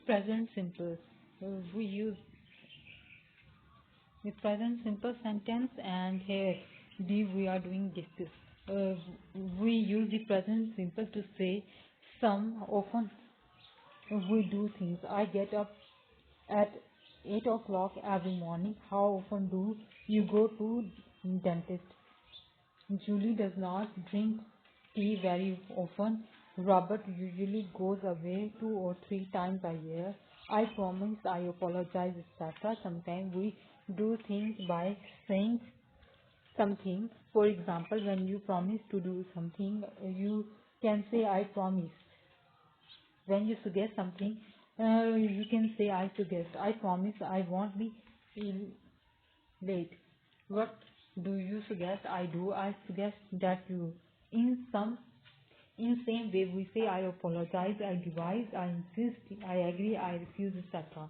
Present simple. We use the present simple sentence, and here we are doing this. Uh, we use the present simple to say some. Often we do things. I get up at 8 o'clock every morning. How often do you go to dentist? Julie does not drink tea very often. Robert usually goes away 2 or 3 times a year. I promise, I apologize, etc. Sometimes we do things by saying something. For example, when you promise to do something, you can say I promise. When you suggest something, you can say I suggest. I promise I won't be late. What do you suggest I do? I suggest that you. In same way, we say I apologize, I devise, I insist, I agree, I refuse, etc.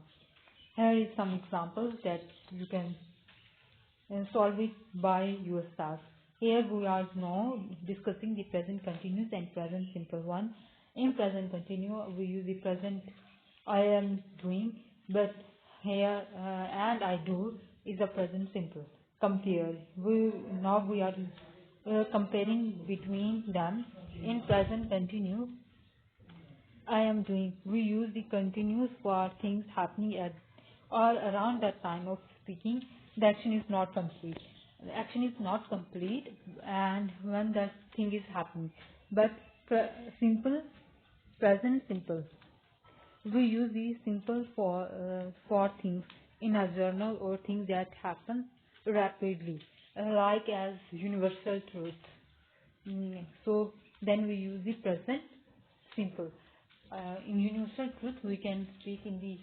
Here is some examples that you can solve it by yourself. Here we are now discussing the present continuous and present simple one. In present continuous, we use the present I am doing, but here and I do is a present simple. Compare. Now we are comparing between them. In present continuous, I am doing. We use the continuous for things happening at or around that time of speaking. The action is not complete. The action is not complete, and when that thing is happening. But simple, present simple. We use the simple for things in a journal or things that happen rapidly, like as universal truth. So then we use the present simple. In universal truth, we can speak in the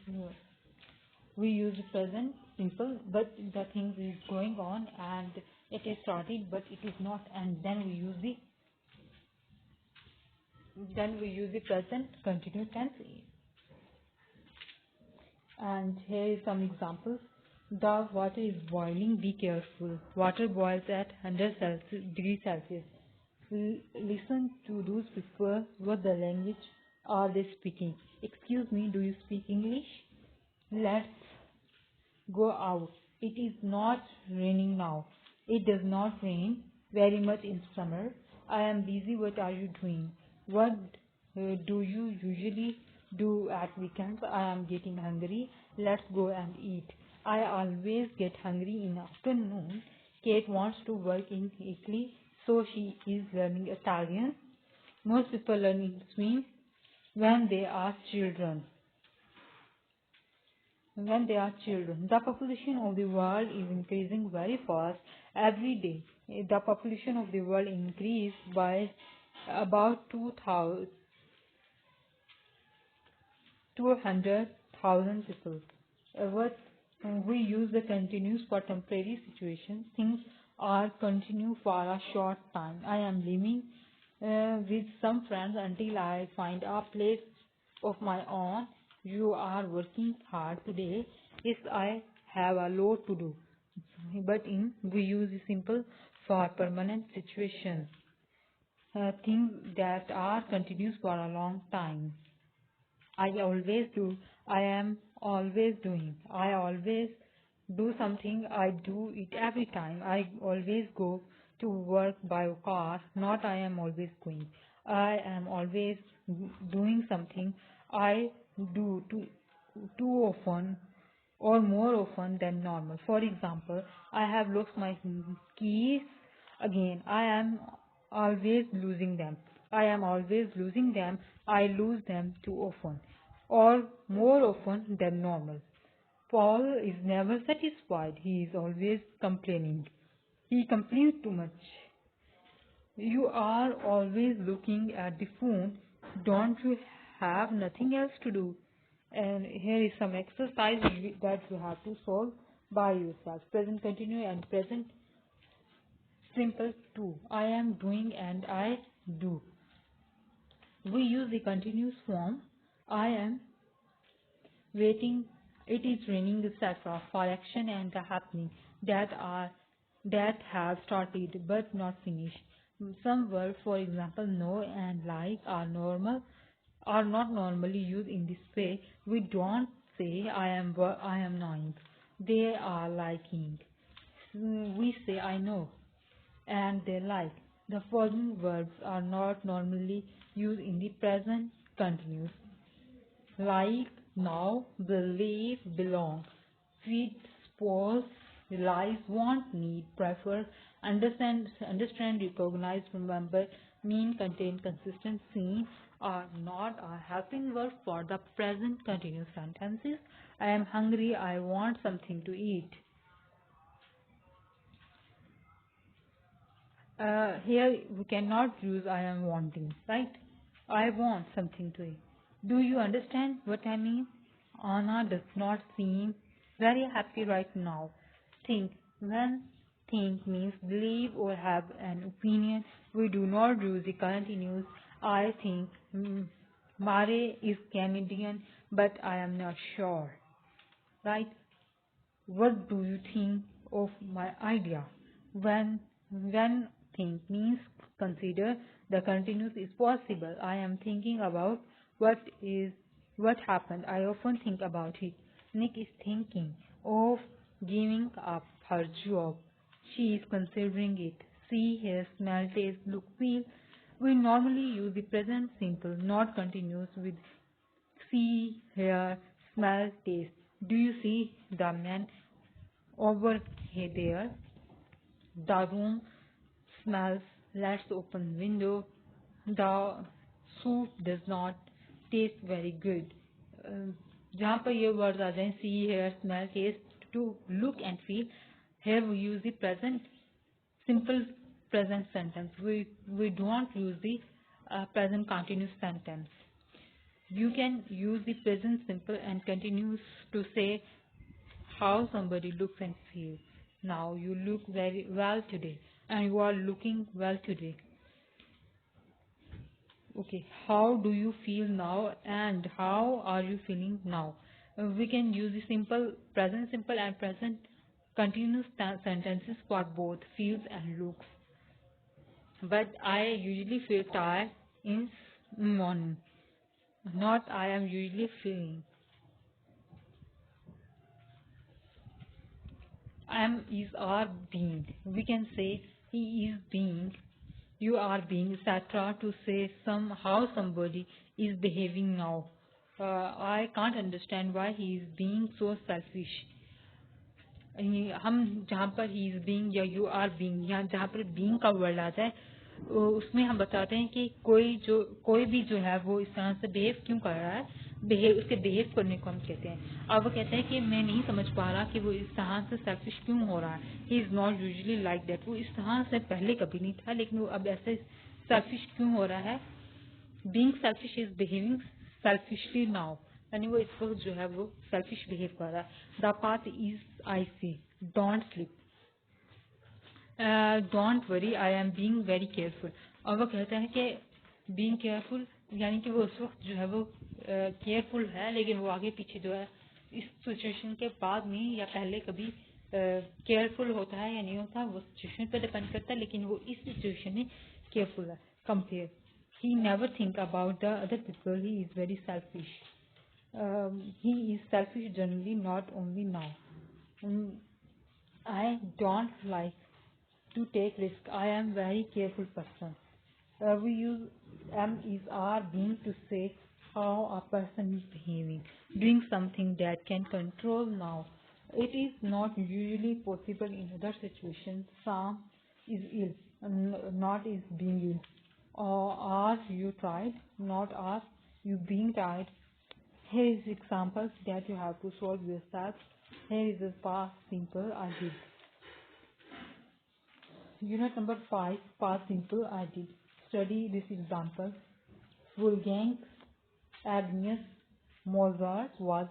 we use the present simple, but the thing is going on and it is started, but it is not, and then we use the present continuous tense. And here is some examples. The water is boiling. Be careful. Water boils at 100 degrees Celsius. Listen to those people. What the language are they speaking? Excuse me, do you speak English? Let's go out. It is not raining now. It does not rain very much in summer. I am busy. What are you doing? What do you usually do at weekends? I am getting hungry. Let's go and eat. I always get hungry in the afternoon. Kate wants to work in Italy, so she is learning Italian. Most people learn to swim when they are children. The population of the world is increasing very fast every day. The population of the world increased by about 200,000 people. What we use the continuous for temporary situations. Things are continue for a short time. I am living with some friends until I find a place of my own. You are working hard today. Yes, I have a lot to do. But we use simple for permanent situations. Things that are continuous for a long time. I always do. I am always doing. I always do something. I do it every time. I always go to work by car. Not I am always going. I am always doing something. I do too often or more often than normal. For example, I have lost my keys again. I am always losing them. I am always losing them. I lose them too often or more often than normal. Paul is never satisfied. He is always complaining. He complains too much. You are always looking at the phone. Don't you have nothing else to do? And here is some exercise that you have to solve by yourself. Present continuous and present simple too. I am doing and I do. We use the continuous form. I am waiting. It is raining, etc. for action and the happening that have started but not finished. Some verbs, for example, know and like, are normal are not normally used in this way. We don't say I am knowing. They are liking. We say I know and they like. The following verbs are not normally used in the present continuous. Like, now, believe, belong. Feed, suppose, realize, want, need, prefer, understand, recognize, remember, mean, contain, consistent, seen are not a helping verb for the present continuous sentences. I am hungry, I want something to eat. Here we cannot use I am wanting, right? I want something to eat. Do you understand what I mean? Anna does not seem very happy right now. Think. When think means believe or have an opinion, we do not use the continuous. I think Mare is Canadian, but I am not sure. Right? What do you think of my idea? When think means consider, the continuous is possible. I am thinking about what happened. I often think about it. Nick is thinking of giving up her job. She is considering it. See, hear, smell, taste, look, feel. We normally use the present simple, not continuous with see, hear, smell, taste. Do you see the man over there? The room smells. Let's open window. The soup does not taste very good. जहाँ पर ये words आ जाएं see, hear, smell, taste to look and feel. Here we use the present simple present sentence. We don't use the present continuous sentence. You can use the present simple and continuous to say how somebody looks and feels. Now you look very well today and you are looking well today. Okay, how do you feel now and how are you feeling now? We can use the present simple and present continuous sentences for both feels and looks. But I usually feel tired in morning. Not I am usually feeling. Am is are being. We can say he is being, you are being, etc. to say how somebody is behaving now. I can't understand why he is being so selfish. हम जहाँ पर he is being या you are being यहाँ जहाँ पर being का word आता है उसमें हम बताते हैं कि कोई भी जो है वो इस तरह से बिहेव क्यों कर रहा है उसके बिहेव करने को हम कहते हैं अब वो कहते हैं कि मैं नहीं समझ पा रहा कि वो इस तरह से सेल्फिश क्यों हो रहा है he is not usually like that वो इस तरह से पहले कभी नहीं था लेकिन वो अब ऐसे सेल्फिश क्यों हो रहा है being selfish is behaving selfishly now यानी वो इस वक्त जो है वो सेल्फिश बिहेव कर रहा है the path is icy don't slip don't worry I am being very careful और वो कहता है कि बीइंग केयरफुल यानी कि वो उस वक्त जो है वो केयरफुल है लेकिन वो आगे पीछे जो है इस सिचुएशन के बाद में या पहले कभी केयरफुल होता है या नहीं होता वो सिचुएशन पर डिपेंड करता है लेकिन वो इस सिचुएशन में केयरफुल है compare he never think about the other people he is very selfish he is selfish generally, not only now. I don't like to take risk. I am very careful person. We use am is are being to say how a person is behaving, doing something that can control now. It is not usually possible in other situations. Sam is ill, not is being ill. Are you tired? Not are you being tired. Here is examples that you have to solve yourself. Here is a past simple I did. Unit number 5, past simple I did. Study this example. Wolfgang Amadeus Mozart was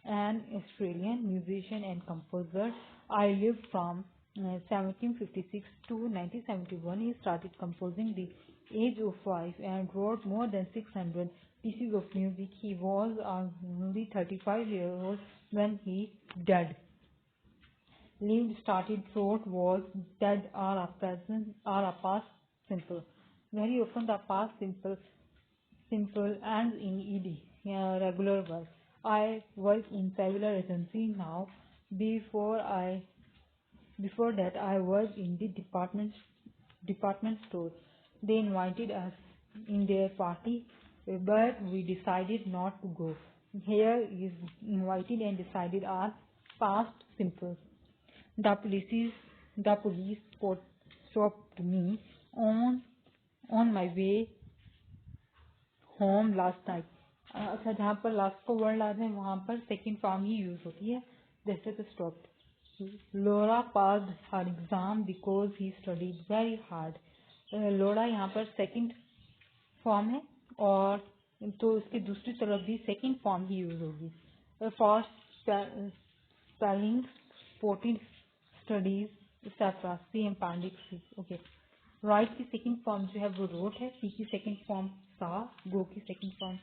an Australian musician and composer. I lived from 1756 to 1971. He started composing the age of 5 and wrote more than 600 pieces of music. He was only 35 years old when he died. Lived, started, wrote, was, dead are a present are a past simple. Very often the past simple simple and in ed, regular work. I work in cellular agency now. before i before that I worked in the department store. They invited us in their party, but we decided not to go. Here is invited and decided are past simple. The police the police stopped me on my way home last night. अच्छा, जहाँ पर last को word लाते हैं वहाँ पर second form ही use होती है, जैसे तो stopped. Laura passed her exam because he studied very hard. लोरा यहाँ पर सेकंड फॉर्म है और तो उसकी दूसरी तरफ भी सेकंड फॉर्म ही यूज होगी. For spelling 14 studies etcetera see appendix. Okay, write की सेकंड फॉर्म जो है वो रोट है, सी की सेकंड फॉर्म सा, गो की सेकंड फॉर्म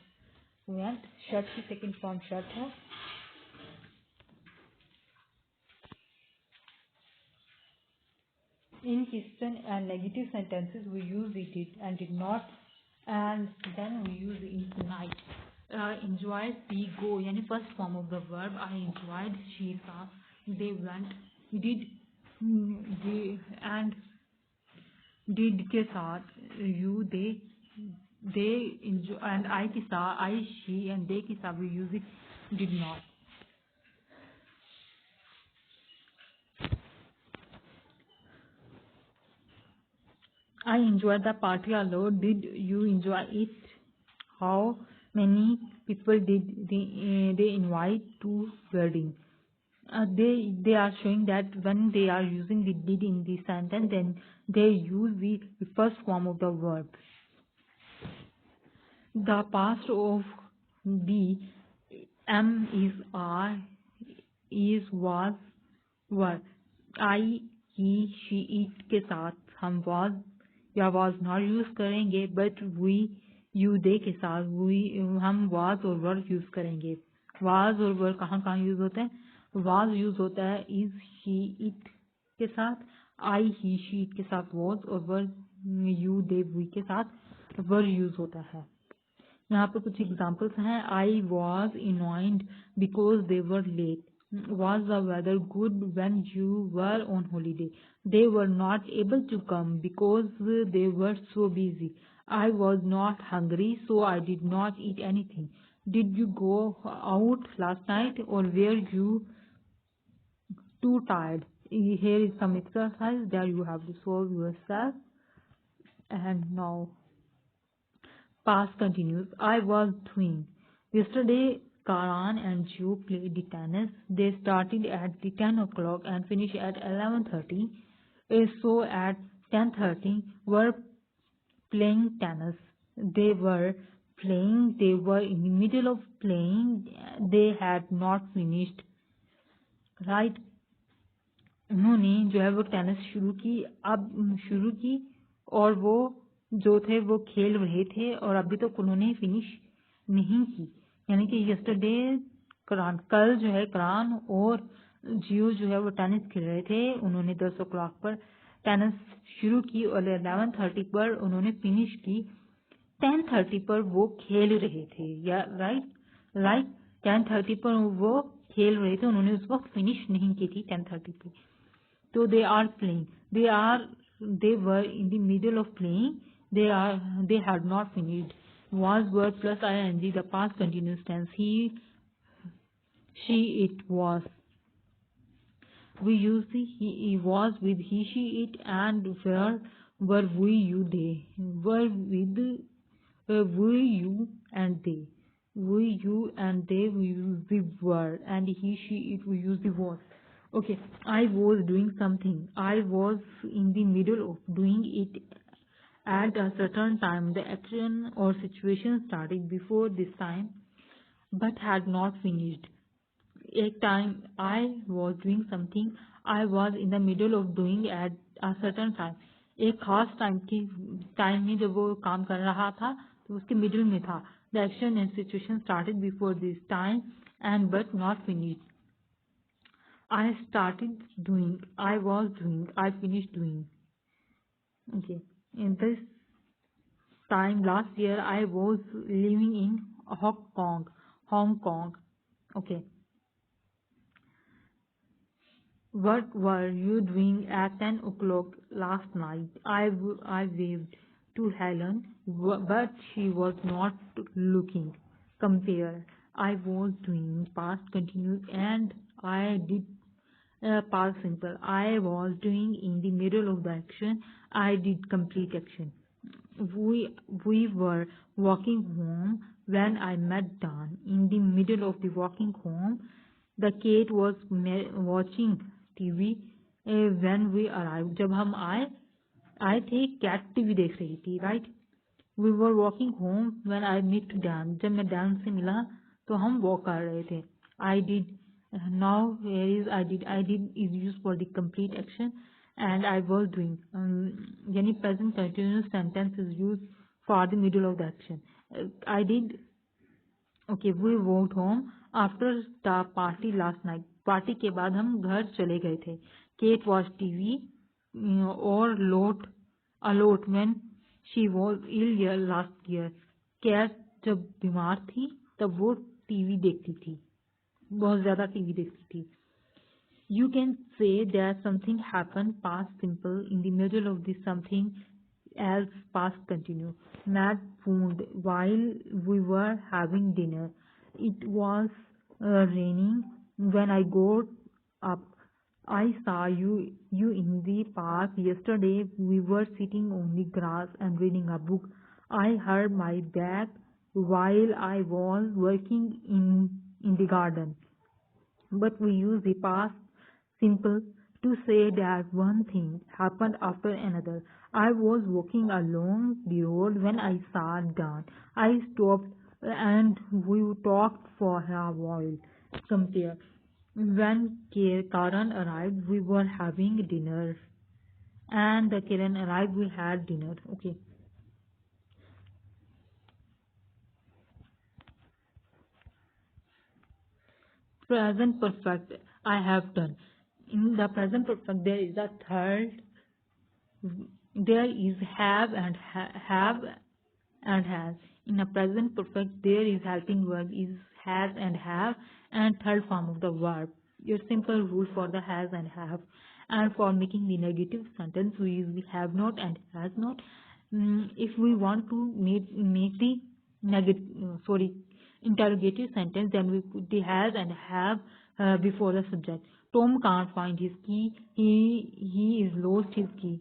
वेंट, शर्ट की सेकंड फॉर्म शर्ट है. In question and negative sentences, we use it did and did not, and then we use infinite. Enjoyed, be, go, यानी first form of the verb. I enjoyed, she saw, they went, did, they, and did के साथ you, they enjoy, and I के साथ I, she, and they के साथ we use it did not. I enjoyed the party a lot. Did you enjoy it? How many people did they invite to wedding? They are showing that when they are using the did in the sentence, then they use the first form of the verb. The past of be am is are is was were. I he she it के साथ हम was या was not use करेंगे, but we you they के साथ we हम was और were use करेंगे. was और were कहाँ कहाँ यूज होता है? was यूज होता है is she it के साथ, I he she it के साथ was, और were you they we के साथ were यूज होता है. यहाँ पर कुछ एग्जाम्पल्स हैं. I was annoyed because they were late. Was the weather good when you were on holiday? They were not able to come because they were so busy. I was not hungry, so I did not eat anything. Did you go out last night or were you too tired? Here is some exercise that you have to solve yourself. And now past continues. I was doing. Yesterday, Karan and Joe played the tennis. They started at the 10 o'clock and finished at 11:30. So at 10:30, were playing tennis. They were playing. They were in the middle of playing. They had not finished. Right? उन्होंने जो है वो tennis शुरू की और वो जो थे वो खेल रहे थे और अभी तक उन्होंने फिनिश नहीं की. यानी कि यस्टरडे कल जो है करान और जियो जो है वो टेनिस खेल रहे थे. उन्होंने 10 o'clock पर टेनिस शुरू की और 11:30 पर उन्होंने फिनिश की. 10:30 पर वो खेल रहे थे. या राइट 10:30 पर वो खेल रहे थे, उन्होंने उस वक्त फिनिश नहीं की थी 10:30 पे. So they are playing. They were in the middle of playing. They had not finished. Was were plus ing, the past continuous tense. He, she, it was. We use the he was with he, she, it, and were we, you, they. Were with we, you, and they. We, you, and they. We use the were, and he, she, it. We use the was. Okay, I was doing something. I was in the middle of doing it at a certain time. The action or situation started before this time but had not finished. एक time I was doing something. I was in the middle of doing at a certain time. एक खास time में जब वो काम कर रहा था तो उसके मिडिल में था. The action and situation started before this time and but not finished. I started doing, I was doing, I finished doing. Okay. In this time last year I was living in Hong Kong. Hong Kong. Okay. What were you doing at 10 o'clock last night? I waved to Helen, but she was not looking. Compare. I was doing past continuous and I did past simple. I was doing in the middle of the action. I did complete action. We were walking home when I met Dan. In the middle of the walking home, the cat was watching TV when we arrived. जब हम आए थे cat TV देख रही थी, right? We were walking home when I met Dan. जब मैं Dan से मिला तो हम walk कर रहे थे. I did. Now here is I did. I did is used for the complete action and I was doing. यानी present continuous sentence is used for the middle of the action. I did. Okay, we walked home after the party last night. Party के बाद हम घर चले गए थे. Kate watched TV or a lot when she was ill last year. Cat जब बीमार थी तब वो टीवी देखती थी, बहुत ज्यादा टीवी देखती थी. You can say that something happened past simple in the middle of the something else past continue. Matt phoned while we were having dinner. It was raining when I got up. I saw you in the park yesterday. We were sitting on the grass and reading a book. I hurt my back while I was working in the garden. But we use the past simple to say that one thing happened after another. I was walking along the road when I saw Dan. I stopped and we talked for a while. Compare. When Karan arrived, we were having dinner. And the Karan arrived, we had dinner. Okay. Present perfect. I have done. In the present perfect, there is a third. There is have and have and has. In a present perfect, there is helping verb is has and have and third form of the verb. Your simple rule for the has and have. And for making the negative sentence, we use the have not and has not. If we want to make the negative, interrogative sentence, then we put the has and have before the subject. Tom can't find his key. He is lost his key.